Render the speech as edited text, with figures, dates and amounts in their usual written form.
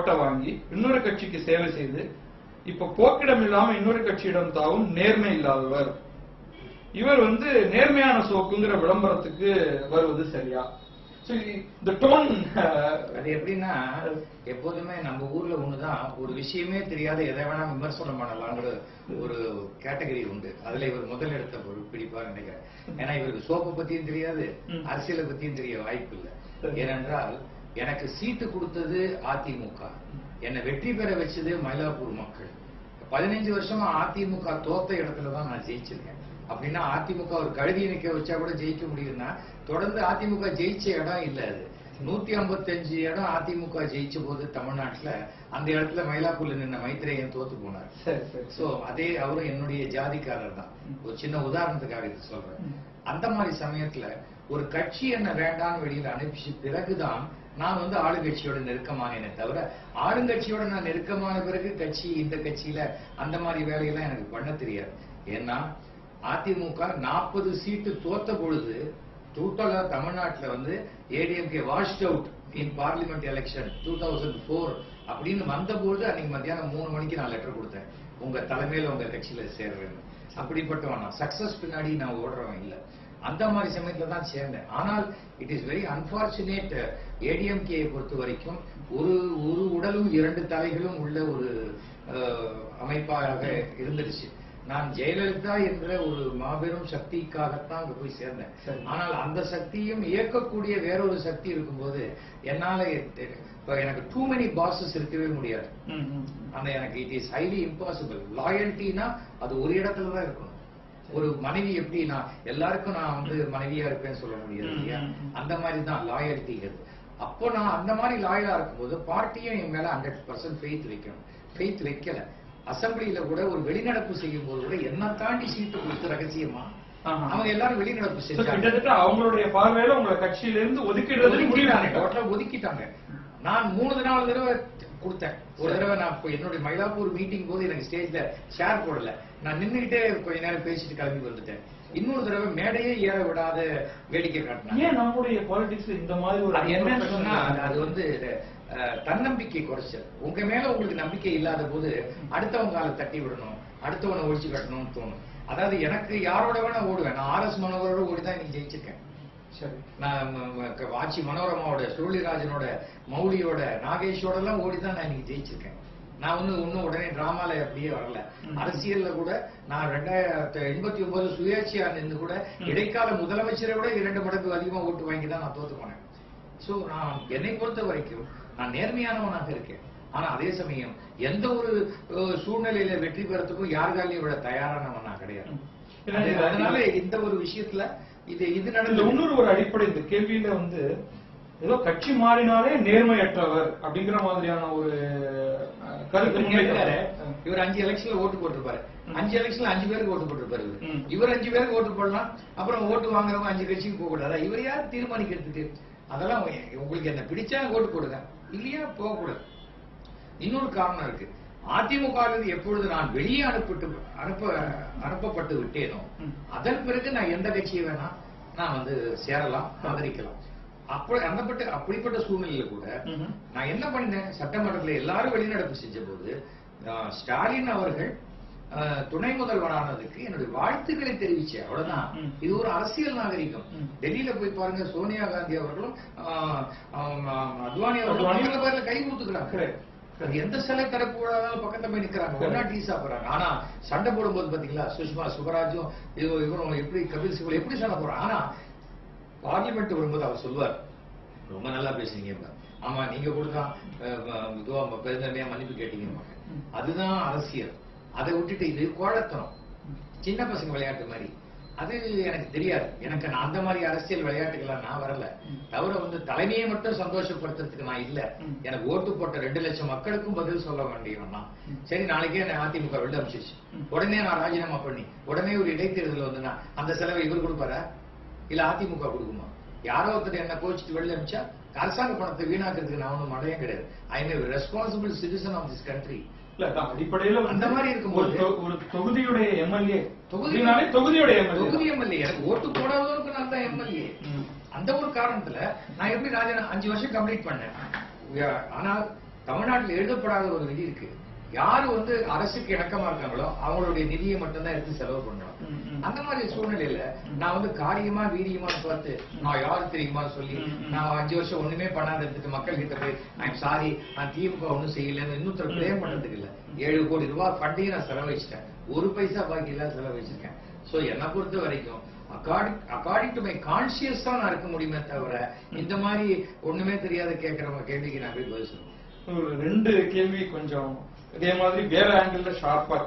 ஓட்ட வாங்கி இன்னொரு கட்சிக்கு சேவை செய்து இப்ப போக்கிடம் இல்லாம இன்னொரு கட்சியிடம் தாவும் நேர்மை இல்லாதவர். இவர் நேர்மையான சோக்குங்கிற விளம்பரத்துக்கு வருவது சரியா? இந்த டோன் அது எப்படின்னா, எப்போதுமே நம்ம ஊர்ல ஒண்ணுதான், ஒரு விஷயமே தெரியாத எதை வேணா விமர்சனம் பண்ணலாங்கிற ஒரு கேட்டகரி உண்டு. அதுல இவர் முதல் இடத்த பிடிப்பார் நினைக்கிறேன். ஏன்னா இவருக்கு சோப்பு பத்தியும் தெரியாது, அரசியலை பத்தியும் தெரிய வாய்ப்பு இல்லை. ஏனென்றால் எனக்கு சீட்டு கொடுத்தது அதிமுக, என்னை வெற்றி பெற வச்சது மயிலாப்பூர் மக்கள். 15 வருஷமா அதிமுக தோத்த இடத்துலதான் நான் ஜெயிச்சிருக்கேன். அப்படின்னா அதிமுக ஒரு கழுதி நிக்க வச்சா கூட ஜெயிக்க முடியும்னா, தொடர்ந்து அதிமுக ஜெயிச்ச இடம் இல்ல. அது 155 இடம் அதிமுக ஜெயிச்ச போது தமிழ்நாட்டுல அந்த இடத்துல மயிலாப்பூர்ல நின்ன மைத்ரேயன் தோத்து போனார். சோ அதே அவரும் என்னுடைய ஜாதிக்காரர் தான். ஒரு சின்ன உதாரணத்துக்காக இது சொல்றேன். அந்த மாதிரி சமயத்துல ஒரு கட்சி என்ன வேண்டான்னு வெளியில அனுப்பிச்சு பிறகுதான் நான் ஆளுங்கட்சியோட நெருக்கமானேனே தவிர, ஆளுங்கட்சியோட நான் நெருக்கமான பிறகு கட்சி இந்த கட்சியில அந்த மாதிரி வேலையெல்லாம் எனக்கு பண்ண தெரியாது. ஏன்னா அதிமுக 40 சீட்டு தோத்த பொழுது டோட்டலா தமிழ்நாட்டுல ADMK washed out in parliament election 2004 அப்படின்னு வந்தபோது அன்னைக்கு மத்தியானம் 3 மணிக்கு நான் லெட்டர் கொடுத்தேன், உங்க தலைமையில உங்க கட்சியில சேர்றேன். அப்படிப்பட்டவன் நான், சக்சஸ் பின்னாடி நான் ஓடுறவன் இல்ல. அந்த மாதிரி சமயத்துல தான் சேர்ந்தேன். ஆனால் it is very unfortunate, ADMK பொறுத்த வரைக்கும் ஒரு உடலும் 2 தலைகளும் உள்ள ஒரு அமைப்பாக இருந்துருச்சு. நான் ஜெயலலிதா என்ற ஒரு மாபெரும் சக்திக்காகத்தான் அங்க போய் சேர்ந்தேன். ஆனால் அந்த சக்தியும் இயக்கக்கூடிய வேறொரு சக்தி இருக்கும்போது என்னால எனக்கு டூ மெனி பாசஸ் இருக்கவே முடியாது. ஆனா எனக்கு இட் இஸ் ஹைலி இம்பாசிபிள். லாயல்ட்டினா அது ஒரு இடத்துலதான் இருக்கணும். ஒரு மனைவி எப்படி நான் எல்லாருக்கும் நான் மனைவியா இருப்பேன்னு சொல்ல முடியாது இல்லையா? அந்த மாதிரி தான் லாயல்ட்டி. அப்போ நான் அந்த மாதிரி லாயலா இருக்கும்போது பார்ட்டியும் என் மேல 100% ஃபெய்த் வைக்கணும். ஃபெய்த் வைக்கல. அசம்பிளியில கூட ஒரு வெளிநடப்பு செய்யும் போது கூட என்ன தாண்டி சீட்டு கொடுத்து ரகசியமா அவங்க எல்லாரும் வெளிநடப்பு செஞ்சாங்க. அவங்களுடைய பார்வையில உங்க கட்சியில இருந்து ஒதுக்கிட்டாங்க. நான் 3-4 தடவை கொடுத்தேன். ஒரு தடவை நான் என்னுடைய மயிலாப்பூர் மீட்டிங் போது எனக்கு ஸ்டேஜ்ல ஷேர் போடல, நான் நின்னுகிட்டே கொஞ்ச நேரம் பேசிட்டு கிளம்பி வந்துட்டேன். இன்னொரு தடவை மேடையே ஏற விடாத வேடிக்கை காட்டினாங்க. ஏன் நம்மளுடைய பாலிடிக்ஸ் இந்த மாதிரி ஒரு என்னன்னு சொன்னா, அது தன்னம்பிக்கை குறைச்சல். உங்க மேல உங்களுக்கு நம்பிக்கை இல்லாத போது அடுத்தவங்க காலை தட்டி விடணும், அடுத்தவனை ஒழிச்சு கட்டணும்னு தோணும். அதாவது எனக்கு யாரோட வேணா ஓடுவேன். நான் RS மனோகரோட ஓடிதான் இன்னைக்கு ஜெயிச்சிருக்கேன். நான் ஆட்சி மனோரமாவோட, சுருளிராஜனோட, மௌலியோட, நாகேஷோட எல்லாம் ஓடிதான் நான் இன்னைக்கு ஜெயிச்சிருக்கேன். நான் இன்னும் உடனே டிராமால அப்படியே வரல. அரசியல்ல கூட நான் 2089 சுயேட்சையா நின்று கூட இடைக்கால முதலமைச்சரை விட 2 மடங்கு அதிகமா ஓட்டு வாங்கி தான் நான் தோத்து போனேன். சோ நான் என்னை பொறுத்த வரைக்கும் நான் நேர்மையானவனாக இருக்கேன். ஆனா அதே சமயம் எந்த ஒரு சூழ்நிலையில வெற்றி பெறத்துக்கும் யாருக்காலையும் விட தயாரானவன் நான் கிடையாது. அதனால இந்த ஒரு விஷயத்துல இது நடந்த இன்னொரு ஒரு அடிப்படை இந்த கேள்வியில ஏதோ கட்சி மாறினாலே நேர்மையற்றவர் அப்படிங்கிற மாதிரியான ஒரு கருத்து. இவர் 5 எலெக்ஷன்ல ஓட்டு போட்டிருப்பாரு, 5 எலெக்ஷன்ல 5 பேருக்கு ஓட்டு போட்டிருப்பாரு. இவர் 5 பேருக்கு ஓட்டு போடலாம், அப்புறம் ஓட்டு வாங்குறவங்க 5 கட்சிக்கு போக கூடாதா? இவர் யார் தீர்மானிக்கிறதுக்கு? அதெல்லாம் உங்களுக்கு என்ன பிடிச்சா ஓட்டு போடுங்க, இல்லையா போக கூடாது. இன்னொரு காரணம் இருக்கு. அதிமுக எப்பொழுது நான் வெளியே அனுப்பப்பட்டு விட்டேனோ அதன் பிறகு நான் எந்த கட்சியை வேணா நான் சேரலாம், ஆதரிக்கலாம். அப்படிப்பட்ட சூழ்நிலையில கூட நான் என்ன பண்ணேன், சட்டமன்றத்தில் எல்லாரும் வெளிநடப்பு செஞ்ச போது ஸ்டாலின் அவர்கள் துணை முதல்வரானதுக்கு என்னுடைய வாழ்த்துக்களை தெரிவிச்சேன். அவ்வளவுதான். இது ஒரு அரசியல் நாகரிகம். டெல்லியில போய் பாருங்க, சோனியா காந்தி அவர்களும் அத்வானி அவர்களும் கை கொடுத்துக்கிறாங்க. எந்த சிலை தரக்கூடாதாலும் பக்கத்துல போய் நிக்கிறாங்க, ஒன்னா டீ சாப்பிடுறாங்க. ஆனா சண்டை போடும்போது பாத்தீங்களா, சுஷ்மா சுவராஜும் இவரும் எப்படி, கபில் சிபல் எப்படி சண்டை போடுறாங்க. ஆனா பார்லிமெண்ட் வரும்போது அவர் சொல்லுவார், ரொம்ப நல்லா பேசுறீங்க, ஆமா நீங்க கொடுத்தா பெருந்தன்மையா மன்னிப்பு கேட்டீங்க. அதுதான் அரசியல். அதை விட்டுட்டு இது கோழத்தனம், சின்ன பசங்க விளையாட்டு மாதிரி. அது எனக்கு தெரியாது. எனக்கு அந்த மாதிரி அரசியல் விளையாட்டுகள்லாம் நான் வரல. தவிர தலைமையை மட்டும் சந்தோஷப்படுத்துறதுக்கு நான் இல்ல. எனக்கு ஓட்டு போட்ட 2 லட்சம் மக்களுக்கும் பதில் சொல்ல வேண்டியவன் நான். சரி, நாளைக்கே அதிமுக வெளில அமைச்சிருச்சு, உடனே நான் ராஜினாமா பண்ணி உடனே ஒரு இடைத்தேர்தல் அந்த செலவை இவர் கொடுப்பாரா இல்ல அதிமுக கொடுக்குமா? யாரோ ஒருத்தர் என்ன கோச்சிட்டு வெளில அமைச்சா அரசாங்க பணத்தை வீணாக்குறதுக்கு நான் ஒன்றும் மழையும் கிடையாது. I am a responsible citizen of this country. அடிப்படையில அந்த மாதிரி இருக்கும்போது ஒரு தொகுதியுடைய எம்எல்ஏ, தொகுதி எம்எல்ஏ எனக்கு ஓட்டு போடாதவருக்கு நான் தான் எம்எல்ஏ. அந்த ஒரு காரணத்துல நான் எப்படி 5 வருஷம் கம்ப்ளீட் பண்ணேன். ஆனால் தமிழ்நாட்டில் எழுதப்படாத ஒரு விதி இருக்கு. யாரு வந்து அரசுக்கு இணக்கமா இருக்காங்களோ அவங்களுடைய நிதியை மட்டும்தான் எடுத்து செலவு பண்ணணும். அந்த மாதிரி சூழ்நிலையில நான் வந்து காரியமா வீரியமா பார்த்து நான் யாரு தெரியுமா சொல்லி நான் 5 வருஷம் ஒண்ணுமே பண்ணாத எடுத்துட்டு மக்கள் கிட்ட போய் ஐம் சாரி நான் திமுக ஒண்ணும் செய்யலன்னு இன்னொருத்தர் பிளேம் பண்றதுக்கு இல்ல. 7 கோடி ரூபாய் ஃபண்டையும் நான் செலவழிச்சிட்டேன். 1 பைசா பாக்கி இல்லாத செலவழிச்சிருக்கேன். சோ என்னை பொறுத்த வரைக்கும் அக்கார்டிங் டு மை கான்சியஸ் தான் நான் இருக்க முடியுமே தவிர இந்த மாதிரி ஒண்ணுமே தெரியாத கேட்கறவங்க கேள்விக்கு நான் போய் பதில் சொல்லுவேன். 2 கேள்வி கொஞ்சம் இதே மாதிரி வேற ஆங்கிள் ஷார்ப்பா